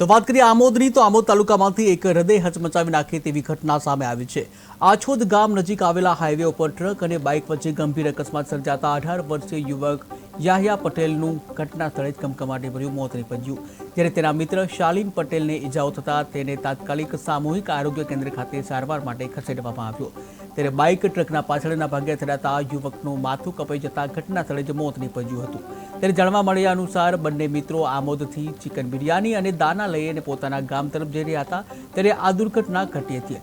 તો વાત કરીએ આમોદની, તો આમોદ તાલુકામાંથી એક હૃદય હચમચાવી નાખે તેવી ઘટના સામે આવી છે। આછોદ ગામ નજીક આવેલા હાઈવે ઉપર ટ્રક અને બાઇક વચ્ચે ગંભીર અકસ્માત સર્જાતા 18 વર્ષીય યુવક યાહિયા પટેલનું ઘટના સ્થળે જ કમકમાટીભર્યું મોત નીપજ્યું, જ્યારે તેના મિત્ર શાલીન પટેલને ઈજાઓ થતાં તેને તાત્કાલિક સામૂહિક આરોગ્ય કેન્દ્ર ખાતે સારવાર માટે ખસેડવામાં આવ્યો। ત્યારે બાઇક ટ્રકના પાછળના ભાગે અથડાતા યુવકનું માથું કપાઈ જતા ઘટના સ્થળે જ મોત નીપજ્યું હતું। ત્યારે જાણવા મળ્યા અનુસાર બંને મિત્રો આમોદથી ચિકન બિરયાની અને દાના લઈને પોતાના ગામ તરફ જઈ રહ્યા હતા, ત્યારે આ દુર્ઘટના ઘટી હતી।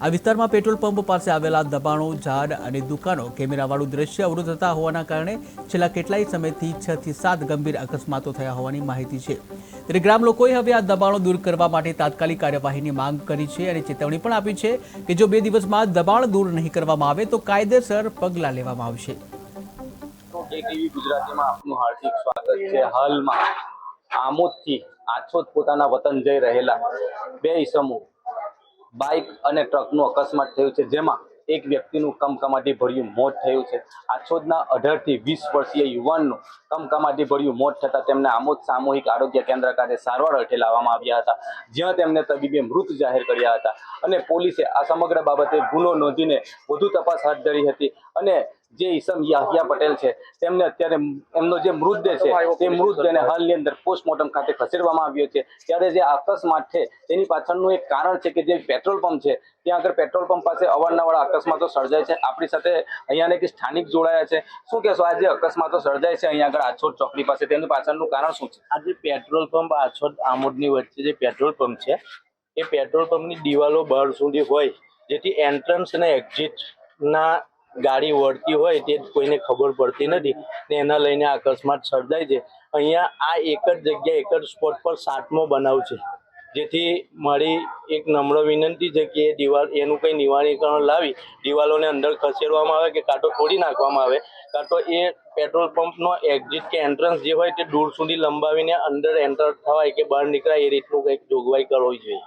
આ વિસ્તારમાં પેટ્રોલ પંપ પાસે આવેલા દબાણો, ઝાડ અને દુકાનો કેમેરાવાળું દ્રશ્ય અવરોધ થતા હોવાના કારણે છેલ્લા કેટલાય સમયથી 6 થી 7 ગંભીર અકસ્માતો થયા હોવાની માહિતી છે। ત્યારે ગ્રામ લોકોએ હવે આ દબાણો દૂર કરવા માટે તાત્કાલિક કાર્યવાહીની માંગ કરી છે અને ચેતવણી પણ આપી છે કે જો 2 દિવસમાં દબાણ દૂર નહીં કરવામાં આવે તો કાયદેસર પગલાં લેવામાં આવશે। ટીવી ગુજરાતીમાં આપનું હાર્દિક સ્વાગત છે। હાલમાં આમોદથી આછોદ પોતાના વતન જઈ રહેલા 2 ઈસમો બાઇક અને ટ્રકનું અકસ્માત થયું છે, જેમાં એક વ્યક્તિનું કમકમાટી ભર્યું મોત થયું છે। આછોદના 18 થી 20 વર્ષીય યુવાનનું કમકમાટી ભર્યું મોત થતાં તેમને આમોદ સામૂહિક આરોગ્ય કેન્દ્ર ખાતે સારવાર અર્થે લાવવામાં આવ્યા હતા, જ્યાં તેમને તબીબે મૃત જાહેર કર્યા હતા અને પોલીસે આ સમગ્ર બાબતે ગુનો નોંધીને વધુ તપાસ હાથ ધરી હતી અને જે ઈસમ યાહિયા પટેલ છે તેમને અત્યારે એમનો જે મૃતદેહ છે તે મૃતદેહને હાલની અંદર પોસ્ટમોર્ટમ ખાતે ખસેડવામાં આવ્યો છે। ત્યારે જે અકસ્માત છે તેની પાછળનું એક કારણ છે કે જે પેટ્રોલ પંપ છે ત્યાં આગળ પેટ્રોલ પંપ પાસે અવારનવાર અકસ્માતો સર્જાય છે। આપણી સાથે અહીંયાના એક સ્થાનિક જોડાયા છે। શું કહેશો, આ જે અકસ્માતો સર્જાય છે અહીંયા આગળ આછોદ ચોકડી પાસે, તેનું પાછળનું કારણ શું છે? આજે પેટ્રોલ પંપ આછોદ આમોદની વચ્ચે જે પેટ્રોલ પંપ છે એ પેટ્રોલ પંપની દિવાલો બહાર સુધી હોય, જેથી એન્ટ્રન્સ અને એક્ઝિટના ગાડી વળતી હોય તે કોઈને ખબર પડતી નથી ને એના લઈને અકસ્માત સર્જાય છે। અહીંયા આ એક જ જગ્યા એક જ સ્પોટ પર 7મો બનાવ છે, જેથી મારી એક નમ્ર વિનંતી છે કે એ દિવાલ એનું કંઈ નિવારીકરણ લાવી દિવાલોને અંદર ખસેડવામાં આવે કે કાં તો તોડી નાખવામાં આવે, કાં તો એ પેટ્રોલ પંપનો એક્ઝિટ કે એન્ટ્રન્સ જે હોય તે દૂર સુધી લંબાવીને અંદર એન્ટર થવાય કે બહાર નીકળાય એ રીતનું કંઈક જોગવાઈ કરવી જોઈએ।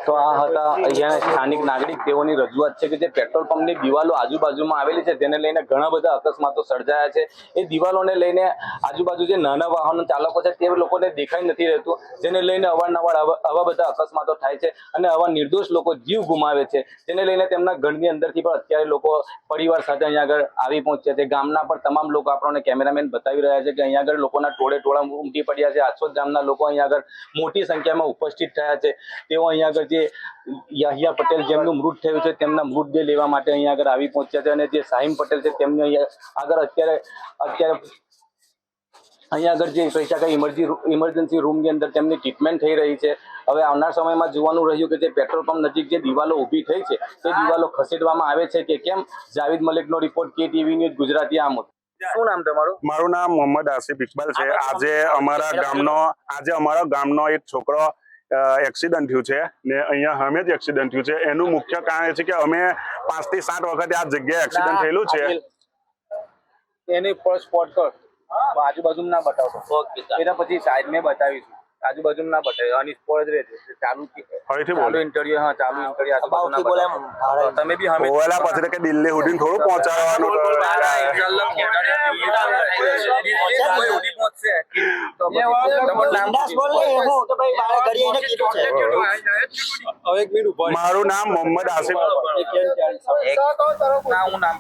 તો આ હતા અહીંયા સ્થાનિક નાગરિક, તેઓની રજૂઆત છે કે જે પેટ્રોલ પંપની દિવાલો આજુબાજુમાં આવેલી છે તેને લઈને ઘણા બધા અકસ્માતો સર્જાયા છે। એ દિવાલોને લઈને આજુબાજુ જે નાના વાહનો ચાલકો છે તે લોકોને દેખાઈ નથી રહેતું, જેને લઈને અવારનવાર આવા બધા અકસ્માતો થાય છે અને આવા નિર્દોષ લોકો જીવ ગુમાવે છે, જેને લઈને તેમના ઘરની અંદરથી પણ અત્યારે લોકો પરિવાર સાથે અહીંયા આગળ આવી પહોંચ્યા છે। ગામના પણ તમામ લોકો આપણને કેમેરામેન બતાવી રહ્યા છે કે અહીંયા આગળ લોકોના ટોળે ઉમટી પડ્યા છે। આછોદ ગામના લોકો અહીંયા આગળ મોટી સંખ્યામાં ઉપસ્થિત થયા છે। તેઓ અહીંયા આગળ જે યાહિયા પટેલ જેમનું મૃત થયું છે તેમના મૃતદેહ લેવા માટે અહીંયા આગળ આવી પહોંચ્યા છે અને જે શાહીન પટેલ છે તેમને અહીંયા આગળ અત્યારે અહીંયા આગળ જે કહી શકાય ઇમરજન્સી રૂમની અંદર તેમની ટ્રીટમેન્ટ થઈ રહી છે। હવે આવનાર સમયમાં જોવાનું રહ્યું કે જે પેટ્રોલ પંપ નજીક જે દિવાલો ઊભી થઈ છે તે દિવાલો ખસેડવામાં આવે છે કે કેમ। જાવેદ મલિકનો report, KTV news Gujarati, Amod. શું નામ તમારું? મારું નામ મોહમ્મદ આસિફ ઇકબાલ છે। આજે અમારા ગામનો એક છોકરો એક્સિડન્ટ થયું છે ને અહીંયા સામે જ એક્સિડન્ટ થયું છે। એનું મુખ્ય કારણ એ છે કે અમે 5 થી 7 વખત આ જગ્યાએ એક્સિડન્ટ થયેલું છે। એની પર સ્પોટ કર, આજુબાજુ ના બતાવતો, એના પછી સાઈડ મેં બતાવીશું, આજુબાજુ ના બતાવ્યું, આની સ્પોટ જ રહેશે। ચાલુ ઇન્ટરવ્યુ, હા ચાલુ ઇન્ટરવ્યુ આજુબાજુ બોલે, તમે બી હમે બોલા પછી કે દિલ્હી સુધી થોડું પહોંચાડવાનું મારું નામ મોહમ્મદ આસિફ। નામ